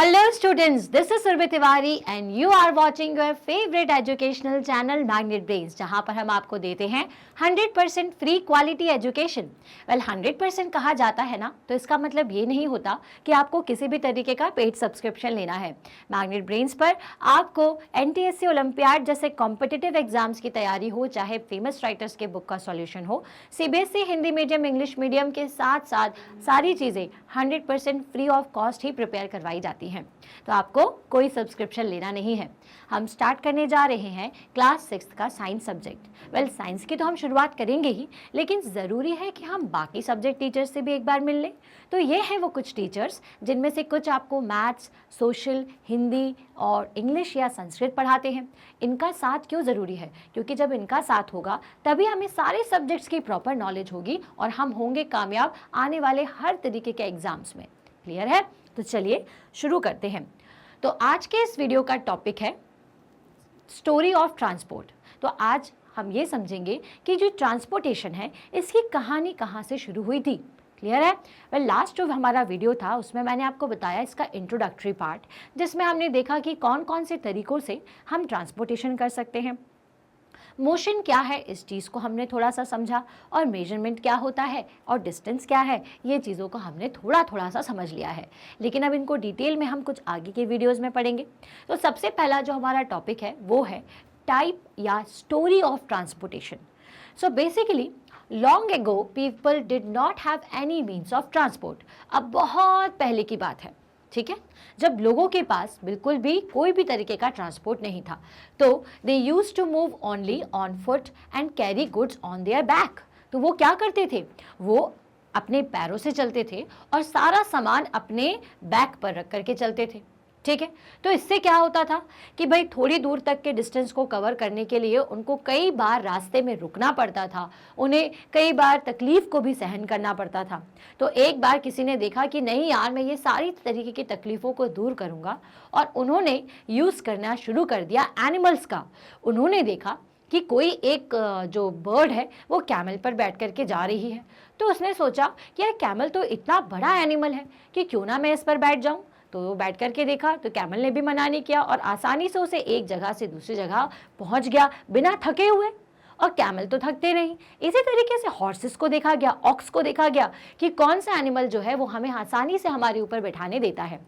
Hello students, this is Surbhi Tiwari and you are watching your favorite educational channel Magnet Brains, जहाँ पर हम आपको देते हैं 100% फ्री क्वालिटी एजुकेशन। वेल 100% कहा जाता है ना, तो इसका मतलब ये नहीं होता कि आपको किसी भी तरीके का पेड सब्सक्रिप्शन लेना है। मैग्नेट ब्रेन्स पर आपको NTSC ओलंपियाड जैसे कॉम्पिटिटिव एग्जाम्स की तैयारी हो, चाहे फेमस राइटर्स के बुक का सॉल्यूशन हो, CBSE Hindi medium English medium के साथ साथ सारी चीज़ें 100% free of cost he prepare करवाई जाती हैं। तो आपको कोई सब्सक्रिप्शन लेना नहीं है। हम स्टार्ट करने जा रहे हैं क्लास 6 का साइंस सब्जेक्ट। वेल साइंस की तो हम शुरुआत करेंगे ही, लेकिन ज़रूरी है कि हम बाकी सब्जेक्ट टीचर्स से भी एक बार मिल लें। तो ये हैं वो कुछ टीचर्स जिनमें से कुछ आपको मैथ्स, सोशल, हिंदी और इंग्लिश या संस्कृत पढ़ाते हैं। इनका साथ क्यों ज़रूरी है? क्योंकि जब इनका साथ होगा तभी हमें सारे सब्जेक्ट्स की प्रॉपर नॉलेज होगी और हम होंगे कामयाब आने वाले हर तरीके के एग्जाम्स में। क्लियर है? तो चलिए शुरू करते हैं। तो आज के इस वीडियो का टॉपिक है स्टोरी ऑफ ट्रांसपोर्ट। तो आज हम ये समझेंगे कि जो ट्रांसपोर्टेशन है इसकी कहानी कहाँ से शुरू हुई थी। क्लियर है? वेल लास्ट जो हमारा वीडियो था उसमें मैंने आपको बताया इसका इंट्रोडक्टरी पार्ट, जिसमें हमने देखा कि कौन कौन से तरीकों से हम ट्रांसपोर्टेशन कर सकते हैं। मोशन क्या है इस चीज़ को हमने थोड़ा सा समझा, और मेजरमेंट क्या होता है और डिस्टेंस क्या है, ये चीज़ों को हमने थोड़ा सा समझ लिया है। लेकिन अब इनको डिटेल में हम कुछ आगे के वीडियोस में पढ़ेंगे। तो सबसे पहला जो हमारा टॉपिक है वो है टाइप या story of transportation. So basically long ago people did not have any means of transport. अब बहुत पहले की बात है, ठीक है, जब लोगों के पास बिल्कुल भी कोई भी तरीके का ट्रांसपोर्ट नहीं था, तो they used to move only on foot and carry goods on their back. तो वो क्या करते थे? वो अपने पैरों से चलते थे और सारा सामान अपने बैक पर रख करके चलते थे। ठीक है, तो इससे क्या होता था कि भाई थोड़ी दूर तक के डिस्टेंस को कवर करने के लिए उनको कई बार रास्ते में रुकना पड़ता था, उन्हें कई बार तकलीफ को भी सहन करना पड़ता था। तो एक बार किसी ने देखा कि नहीं यार, मैं ये सारी तरीके की तकलीफ़ों को दूर करूँगा, और उन्होंने यूज़ करना शुरू कर दिया एनिमल्स का। उन्होंने देखा कि कोई एक जो बर्ड है वो कैमल पर बैठ करके जा रही है, तो उसने सोचा कि यार कैमल तो इतना बड़ा एनिमल है कि क्यों ना मैं इस पर बैठ जाऊँ। तो बैठ करके देखा तो कैमल ने भी मना नहीं किया और आसानी से उसे एक जगह से दूसरी जगह पहुंच गया बिना थके हुए, और कैमल तो थकते नहीं। इसी तरीके से हॉर्सेस को देखा गया, ऑक्स को देखा गया कि कौन सा एनिमल जो है वो हमें आसानी से हमारे ऊपर बैठाने देता है।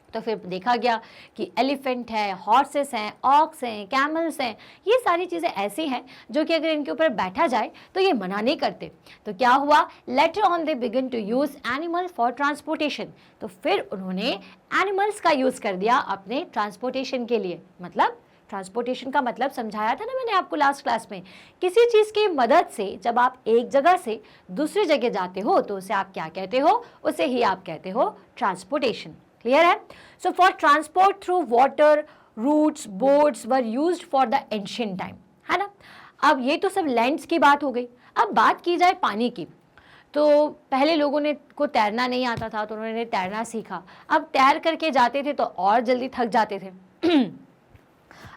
तो फिर देखा गया कि एलिफेंट है, हॉर्सेस हैं, ऑक्स हैं, कैमल्स हैं, ये सारी चीज़ें ऐसी हैं जो कि अगर इनके ऊपर बैठा जाए तो ये मना नहीं करते। तो क्या हुआ? Later on they begin to use animal for transportation. तो फिर उन्होंने एनिमल्स का यूज़ कर दिया अपने ट्रांसपोर्टेशन के लिए। मतलब ट्रांसपोर्टेशन का मतलब समझाया था ना मैंने आपको लास्ट क्लास में। किसी चीज़ की मदद से जब आप एक जगह से दूसरी जगह जाते हो तो उसे आप क्या कहते हो? उसे ही आप कहते हो ट्रांसपोर्टेशन। क्लियर है? So for transport through water, routes, boats were used for the ancient time, है ना। अब ये तो सब लैंड्स की बात हो गई। अब बात की जाए पानी की, तो पहले लोगों ने को तैरना नहीं आता था, तो उन्होंने तैरना सीखा। अब तैर करके जाते थे तो और जल्दी थक जाते थे।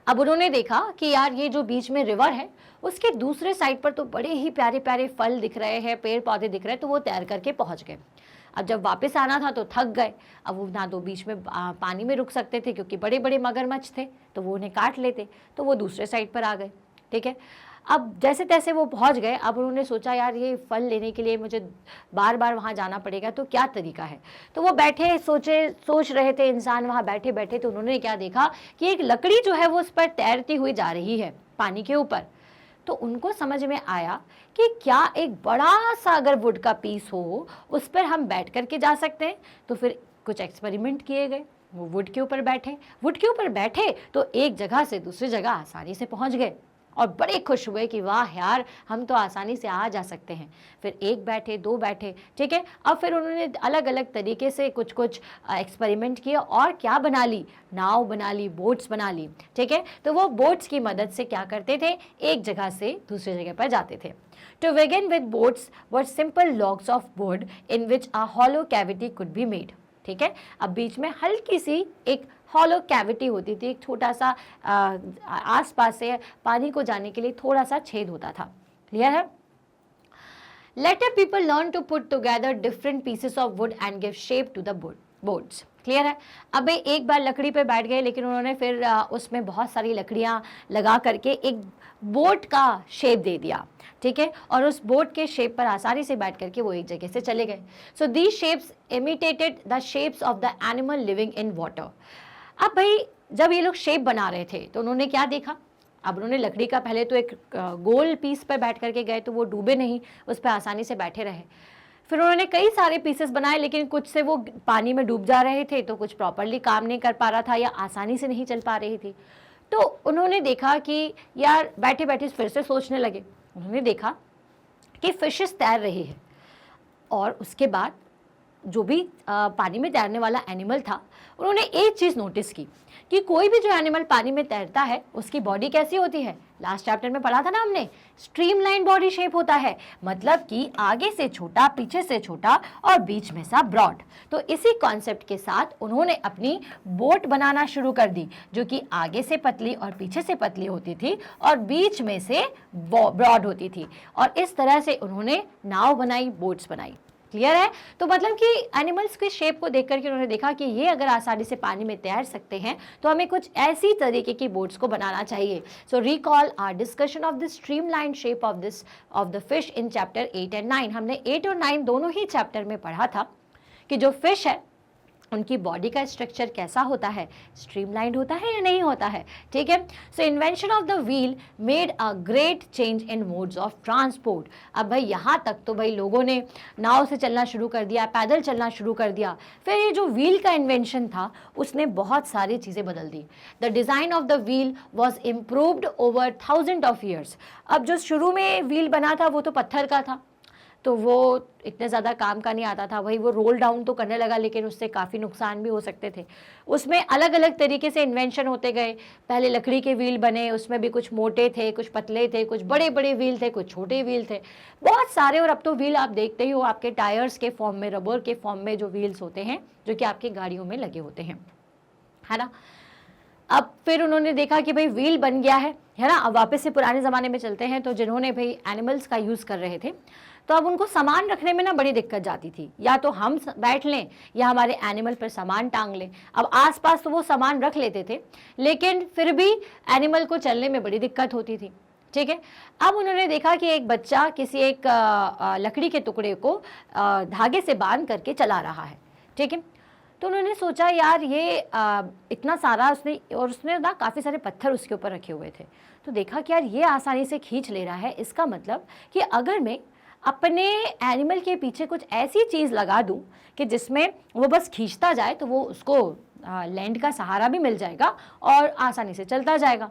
अब उन्होंने देखा कि यार ये जो बीच में रिवर है उसके दूसरे साइड पर तो बड़े ही प्यारे प्यारे फल दिख रहे हैं, पेड़ पौधे दिख रहे हैं, तो वो तैर करके पहुंच गए। अब जब वापस आना था तो थक गए। अब वो ना तो बीच में पानी में रुक सकते थे क्योंकि बड़े बड़े मगरमच्छ थे, तो वो उन्हें काट लेते, तो वो दूसरे साइड पर आ गए। ठीक है, अब जैसे तैसे वो पहुंच गए। अब उन्होंने सोचा यार ये फल लेने के लिए मुझे बार बार वहाँ जाना पड़ेगा, तो क्या तरीका है। तो वो बैठे सोच रहे थे इंसान वहाँ बैठे बैठे, तो उन्होंने क्या देखा कि एक लकड़ी जो है वो उस पर तैरती हुई जा रही है पानी के ऊपर। तो उनको समझ में आया कि क्या एक बड़ा सा अगर वुड का पीस हो उस पर हम बैठ करके जा सकते हैं। तो फिर कुछ एक्सपेरिमेंट किए गए। वो वुड के ऊपर बैठे तो एक जगह से दूसरी जगह आसानी से पहुंच गए और बड़े खुश हुए कि वाह यार, हम तो आसानी से आ जा सकते हैं। फिर एक बैठे, दो बैठे, ठीक है। अब फिर उन्होंने अलग अलग तरीके से कुछ एक्सपेरिमेंट किए और क्या बना ली? नाव बना ली, बोट्स बना ली। ठीक है, तो वो बोट्स की मदद से क्या करते थे? एक जगह से दूसरी जगह पर जाते थे। To begin with boats were simple logs of wood in which a hollow cavity could be made. ठीक है, अब बीच में हल्की सी एक हॉलो कैविटी होती थी, एक छोटा सा आसपास से पानी को जाने के लिए थोड़ा सा छेद होता था। क्लियर है? Later people learn to put together different pieces of wood and give shape to the boats. Clear है। अब भाई एक बार लकड़ी पे बैठ गए, लेकिन उन्होंने फिर उसमें बहुत सारी लकड़ियाँ लगा करके एक बोट का शेप दे दिया, ठीक है, और उस बोट के शेप पर आसानी से बैठ करके वो एक जगह से चले गए। So these shapes imitated the shapes of the animal living in water. अब भाई जब ये लोग शेप बना रहे थे तो उन्होंने क्या देखा, अब उन्होंने लकड़ी का पहले तो एक गोल पीस पर बैठ करके गए तो वो डूबे नहीं, उस पर आसानी से बैठे रहे। फिर उन्होंने कई सारे पीसेस बनाए, लेकिन कुछ से वो पानी में डूब जा रहे थे, तो कुछ प्रॉपरली काम नहीं कर पा रहा था या आसानी से नहीं चल पा रही थी। तो उन्होंने देखा कि यार बैठे बैठे फिर से सोचने लगे। उन्होंने देखा कि फिशेस तैर रही है, और उसके बाद जो भी पानी में तैरने वाला एनिमल था, उन्होंने एक चीज़ नोटिस की कि कोई भी जो एनिमल पानी में तैरता है उसकी बॉडी कैसी होती है। लास्ट चैप्टर में पढ़ा था ना हमने, स्ट्रीमलाइन बॉडी शेप होता है, मतलब कि आगे से छोटा, पीछे से छोटा और बीच में सा ब्रॉड। तो इसी कॉन्सेप्ट के साथ उन्होंने अपनी बोट बनाना शुरू कर दी, जो कि आगे से पतली और पीछे से पतली होती थी और बीच में से ब्रॉड होती थी, और इस तरह से उन्होंने नाव बनाई, बोट्स बनाई। क्लियर है। तो मतलब कि एनिमल्स के शेप को देख करके उन्होंने देखा कि ये अगर आसानी से पानी में तैर सकते हैं तो हमें कुछ ऐसी तरीके की बोट्स को बनाना चाहिए। So recall our discussion of the streamline shape of the fish in chapter 8 and 9। हमने 8 और 9 दोनों ही चैप्टर में पढ़ा था कि जो फिश है उनकी बॉडी का स्ट्रक्चर कैसा होता है, स्ट्रीमलाइंड होता है या नहीं होता है, ठीक है। So invention of the wheel made a great change in modes of transport. अब भाई यहाँ तक तो भाई लोगों ने नाव से चलना शुरू कर दिया, पैदल चलना शुरू कर दिया। फिर ये जो व्हील का इन्वेंशन था उसने बहुत सारी चीज़ें बदल दी। The design of the wheel was improved over 1000 of years. अब जो शुरू में व्हील बना था वो तो पत्थर का था, तो वो इतने ज़्यादा काम का नहीं आता था। वही वो रोल डाउन तो करने लगा, लेकिन उससे काफ़ी नुकसान भी हो सकते थे। उसमें अलग अलग तरीके से इन्वेंशन होते गए। पहले लकड़ी के व्हील बने, उसमें भी कुछ मोटे थे, कुछ पतले थे, कुछ बड़े बड़े व्हील थे, कुछ छोटे व्हील थे, बहुत सारे। और अब तो व्हील आप देखते ही हो आपके टायर्स के फॉर्म में, रबर के फॉर्म में जो व्हील्स होते हैं, जो कि आपकी गाड़ियों में लगे होते हैं, है ना। अब फिर उन्होंने देखा कि भाई व्हील बन गया है ना। अब वापस से पुराने ज़माने में चलते हैं। तो जिन्होंने भाई एनिमल्स का यूज़ कर रहे थे, तो अब उनको सामान रखने में ना बड़ी दिक्कत जाती थी। या तो हम बैठ लें या हमारे एनिमल पर सामान टांग लें। अब आसपास तो वो सामान रख लेते थे, लेकिन फिर भी एनिमल को चलने में बड़ी दिक्कत होती थी, ठीक है। अब उन्होंने देखा कि एक बच्चा किसी एक लकड़ी के टुकड़े को धागे से बांध करके चला रहा है, ठीक है। तो उन्होंने सोचा यार ये इतना सारा उसने ना काफ़ी सारे पत्थर उसके ऊपर रखे हुए थे। तो देखा कि यार ये आसानी से खींच ले रहा है, इसका मतलब कि अगर मैं अपने एनिमल के पीछे कुछ ऐसी चीज़ लगा दूं कि जिसमें वो बस खींचता जाए, तो वो उसको लैंड का सहारा भी मिल जाएगा और आसानी से चलता जाएगा।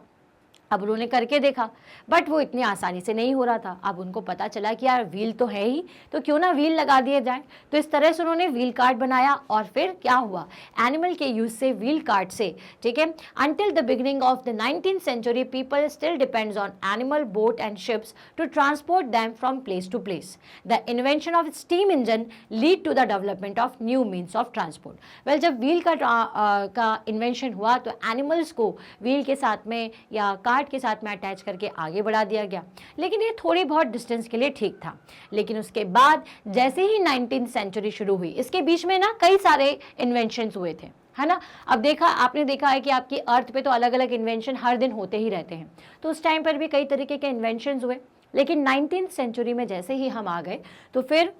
अब उन्होंने करके देखा, बट वो इतनी आसानी से नहीं हो रहा था। अब उनको पता चला कि यार व्हील तो है ही, तो क्यों ना व्हील लगा दिए जाए। तो इस तरह से उन्होंने व्हील कार्ट बनाया। और फिर क्या हुआ, एनिमल के यूज से, व्हील कार्ट से, ठीक है, until the beginning of the 19th century people still depends on animal, boat and ships to transport them from place to place. The invention of steam engine lead to the development of new means of transport. Well, जब wheel का invention हुआ तो animals को wheel के साथ में या के साथ में अटैच करके आगे बढ़ा दिया गया। लेकिन ये थोड़ी बहुत डिस्टेंस के लिए ठीक था। लेकिन उसके बाद जैसे ही 19th सेंचुरी शुरू हुई, इसके बीच में ना कई सारे इन्वेंशंस हुए थे, है ना। अब आपने देखा है कि आपकी अर्थ पे तो अलग अलग इन्वेंशन हर दिन होते ही रहते हैं। तो उस टाइम पर भी कई तरीके के इन्वेंशंस हुए। लेकिन 19th सेंचुरी में जैसे ही हम आ गए तो फिर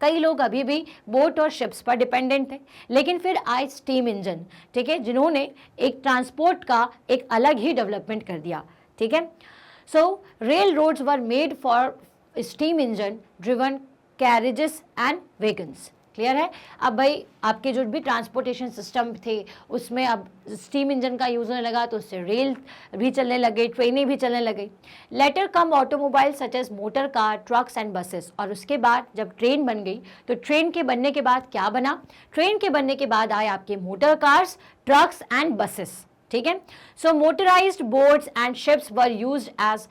कई लोग अभी भी बोट और शिप्स पर डिपेंडेंट थे। लेकिन फिर आए स्टीम इंजन, ठीक है, जिन्होंने एक ट्रांसपोर्ट का एक अलग ही डेवलपमेंट कर दिया, ठीक है। So rail roads were made for steam engine driven carriages and wagons. Clear है। अब भाई आपके जो भी ट्रांसपोर्टेशन सिस्टम थे उसमें अब स्टीम इंजन का यूज़ होने लगा, तो उससे रेल भी चलने लगे, ट्रेनें भी चलने लगी। Later come automobile such as motor car, trucks and buses. और उसके बाद जब ट्रेन बन गई तो ट्रेन के बनने के बाद क्या बना, ट्रेन के बनने के बाद आए आपके motor cars, trucks and buses, ठीक है। So motorised boats and ships were used as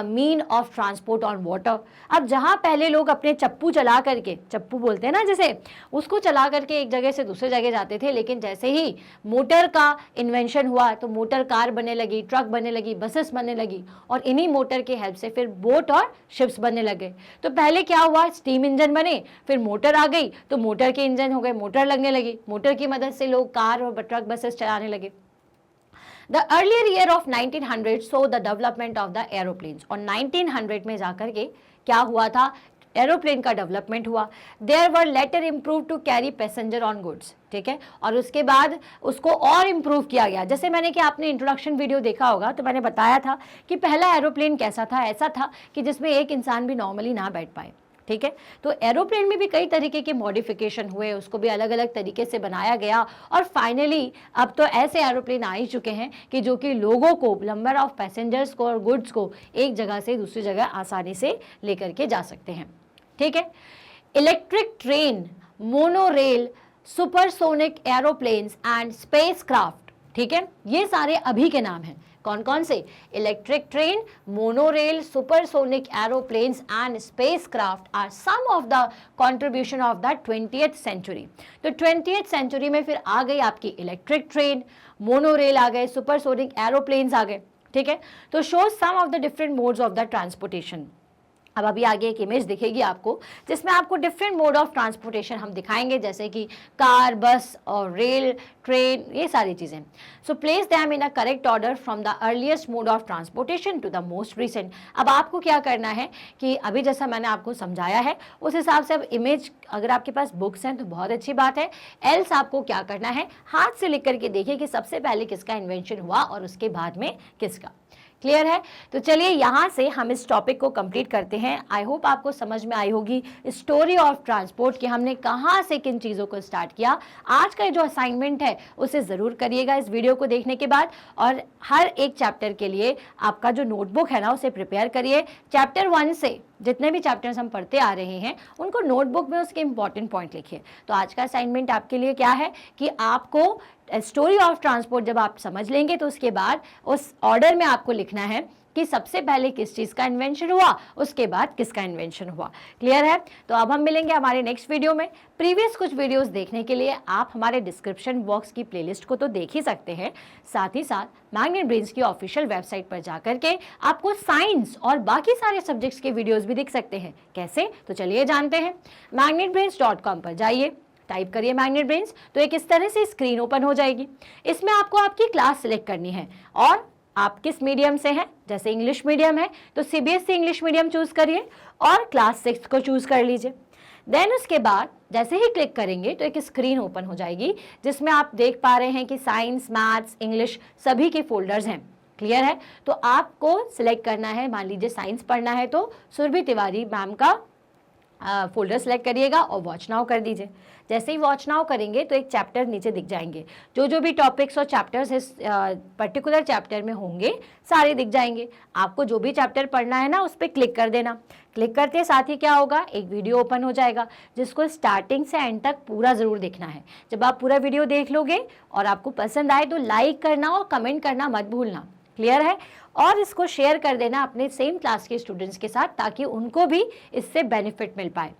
mean of transport on water. अब जहां पहले लोग अपने चप्पू चला करके, चप्पू बोलते हैं ना जैसे, उसको चला करके एक जगह से दूसरी जगह जाते थे, लेकिन जैसे ही मोटर का इन्वेंशन हुआ तो मोटर कार बनने लगी, ट्रक बनने लगी, बसेस बनने लगी, और इन्हीं मोटर की हेल्प से फिर बोट और शिप्स बनने लगे। तो पहले क्या हुआ, स्टीम इंजन बने, फिर मोटर आ गई तो मोटर के इंजन हो गए, मोटर लगने लगी, मोटर की मदद से लोग कार और ट्रक बसेस चलाने लगे। The earlier year of 1900 saw the development of the aeroplanes। और 1900 में जाकर के क्या हुआ था, एरोप्लेन का डेवलपमेंट हुआ। There were later improve to carry passenger on goods, ठीक है, और उसके बाद उसको और इम्प्रूव किया गया। जैसे मैंने कि आपने इंट्रोडक्शन वीडियो देखा होगा तो मैंने बताया था कि पहला एरोप्लेन कैसा था, ऐसा था कि जिसमें एक इंसान भी नॉर्मली ना बैठ पाए, ठीक है। तो एरोप्लेन में भी कई तरीके के मॉडिफिकेशन हुए, उसको भी अलग अलग तरीके से बनाया गया, और फाइनली अब तो ऐसे एरोप्लेन आ ही चुके हैं कि जो कि लोगों को, नंबर ऑफ पैसेंजर्स को और गुड्स को एक जगह से दूसरी जगह आसानी से लेकर के जा सकते हैं, ठीक है। Electric train, monorail, supersonic aeroplanes and spacecraft, ठीक है, ये सारे अभी के नाम हैं। कौन कौन से, electric train, monorail, supersonic aeroplanes and spacecraft are some of the contribution of the 20th century. तो 20th सेंचुरी में फिर आ गई आपकी इलेक्ट्रिक ट्रेन, मोनोरेल आ गए, सुपरसोनिक एरोप्लेन्स आ गए, ठीक है। तो show some of the different modes of the transportation. अब अभी आगे एक इमेज दिखेगी आपको जिसमें आपको डिफरेंट मोड ऑफ ट्रांसपोर्टेशन हम दिखाएंगे, जैसे कि कार, बस और रेल, ट्रेन, ये सारी चीज़ें। So place them in a correct order from the earliest mode of transportation to the most recent. अब आपको क्या करना है कि अभी जैसा मैंने आपको समझाया है उस हिसाब से अब इमेज, अगर आपके पास बुक्स हैं तो बहुत अच्छी बात है, एल्स आपको क्या करना है, हाथ से लिख करके देखिए कि सबसे पहले किसका इन्वेंशन हुआ और उसके बाद में किसका। क्लियर है? तो चलिए यहाँ से हम इस टॉपिक को कंप्लीट करते हैं। आई होप आपको समझ में आई होगी स्टोरी ऑफ ट्रांसपोर्ट कि हमने कहाँ से किन चीज़ों को स्टार्ट किया। आज का जो असाइनमेंट है उसे ज़रूर करिएगा इस वीडियो को देखने के बाद, और हर एक चैप्टर के लिए आपका जो नोटबुक है ना उसे प्रिपेयर करिए। चैप्टर 1 से जितने भी चैप्टर्स हम पढ़ते आ रहे हैं उनको नोटबुक में उसके इंपॉर्टेंट पॉइंट लिखिए। तो आज का असाइनमेंट आपके लिए क्या है कि आपको स्टोरी ऑफ ट्रांसपोर्ट जब आप समझ लेंगे तो उसके बाद उस ऑर्डर में आपको लिखना है कि सबसे पहले किस चीज़ का इन्वेंशन हुआ, उसके बाद किसका इन्वेंशन हुआ। क्लियर है? तो अब हम मिलेंगे हमारे नेक्स्ट वीडियो में। प्रीवियस कुछ वीडियोस देखने के लिए आप हमारे डिस्क्रिप्शन बॉक्स की प्लेलिस्ट को तो देख ही सकते हैं, साथ ही साथ मैग्नेट ब्रेन्स की ऑफिशियल वेबसाइट पर जाकर के आपको साइंस और बाकी सारे सब्जेक्ट्स के वीडियोज़ भी दिख सकते हैं। कैसे? तो चलिए जानते हैं। magnetbrains.com पर जाइए, टाइप करिए मैग्नेट ब्रेन्स, तो एक इस तरह से स्क्रीन ओपन हो जाएगी। इसमें आपको आपकी क्लास सिलेक्ट करनी है और आप किस मीडियम से हैं। जैसे इंग्लिश मीडियम है तो सीबीएसई इंग्लिश मीडियम चूज करिए और क्लास 6 को चूज कर लीजिए। देन उसके बाद जैसे ही क्लिक करेंगे तो एक स्क्रीन ओपन हो जाएगी जिसमें आप देख पा रहे हैं कि साइंस, मैथ्स, इंग्लिश सभी के फोल्डर्स हैं। क्लियर है? तो आपको सिलेक्ट करना है, मान लीजिए साइंस पढ़ना है तो सुरभि तिवारी मैम का फोल्डर सेलेक्ट करिएगा और वॉच नाउ कर दीजिए। जैसे ही वॉच नाउ करेंगे तो एक चैप्टर नीचे दिख जाएंगे, जो भी टॉपिक्स और चैप्टर्स इस पर्टिकुलर चैप्टर में होंगे सारे दिख जाएंगे। आपको जो भी चैप्टर पढ़ना है ना उस पर क्लिक कर देना। क्लिक करते साथ ही क्या होगा, एक वीडियो ओपन हो जाएगा जिसको स्टार्टिंग से एंड तक पूरा ज़रूर देखना है। जब आप पूरा वीडियो देख लोगे और आपको पसंद आए तो लाइक करना और कमेंट करना मत भूलना। क्लियर है? और इसको शेयर कर देना अपने सेम क्लास के स्टूडेंट्स के साथ ताकि उनको भी इससे बेनिफिट मिल पाए।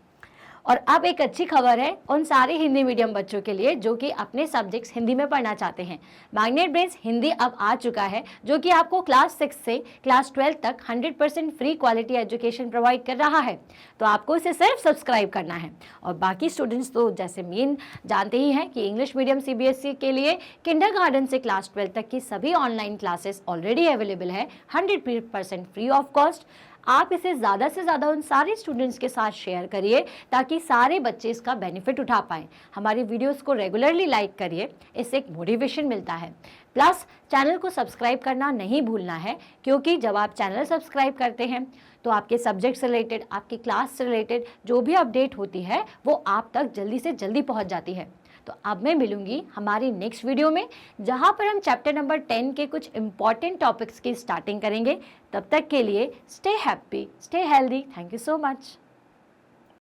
और अब एक अच्छी खबर है उन सारे हिंदी मीडियम बच्चों के लिए जो कि अपने सब्जेक्ट्स हिंदी में पढ़ना चाहते हैं। मैग्नेट ब्रेन्स हिंदी अब आ चुका है जो कि आपको क्लास 6 से क्लास 12 तक 100% फ्री क्वालिटी एजुकेशन प्रोवाइड कर रहा है। तो आपको इसे सिर्फ सब्सक्राइब करना है। और बाकी स्टूडेंट्स तो जैसे मेन जानते ही हैं कि इंग्लिश मीडियम सीबीएसई के लिए किंडरगार्टन से क्लास 12 तक की सभी ऑनलाइन क्लासेस ऑलरेडी अवेलेबल है 100% फ्री ऑफ कॉस्ट। आप इसे ज़्यादा से ज़्यादा उन सारे स्टूडेंट्स के साथ शेयर करिए ताकि सारे बच्चे इसका बेनिफिट उठा पाएँ। हमारी वीडियोस को रेगुलरली लाइक करिए, इससे एक मोटिवेशन मिलता है। प्लस चैनल को सब्सक्राइब करना नहीं भूलना है क्योंकि जब आप चैनल सब्सक्राइब करते हैं तो आपके सब्जेक्ट से रिलेटेड, आपकी क्लास से रिलेटेड जो भी अपडेट होती है वो आप तक जल्दी से जल्दी पहुँच जाती है। तो अब मैं मिलूंगी हमारी नेक्स्ट वीडियो में जहां पर हम चैप्टर नंबर 10 के कुछ इंपॉर्टेंट टॉपिक्स की स्टार्टिंग करेंगे। तब तक के लिए stay happy, stay healthy. Thank you so much.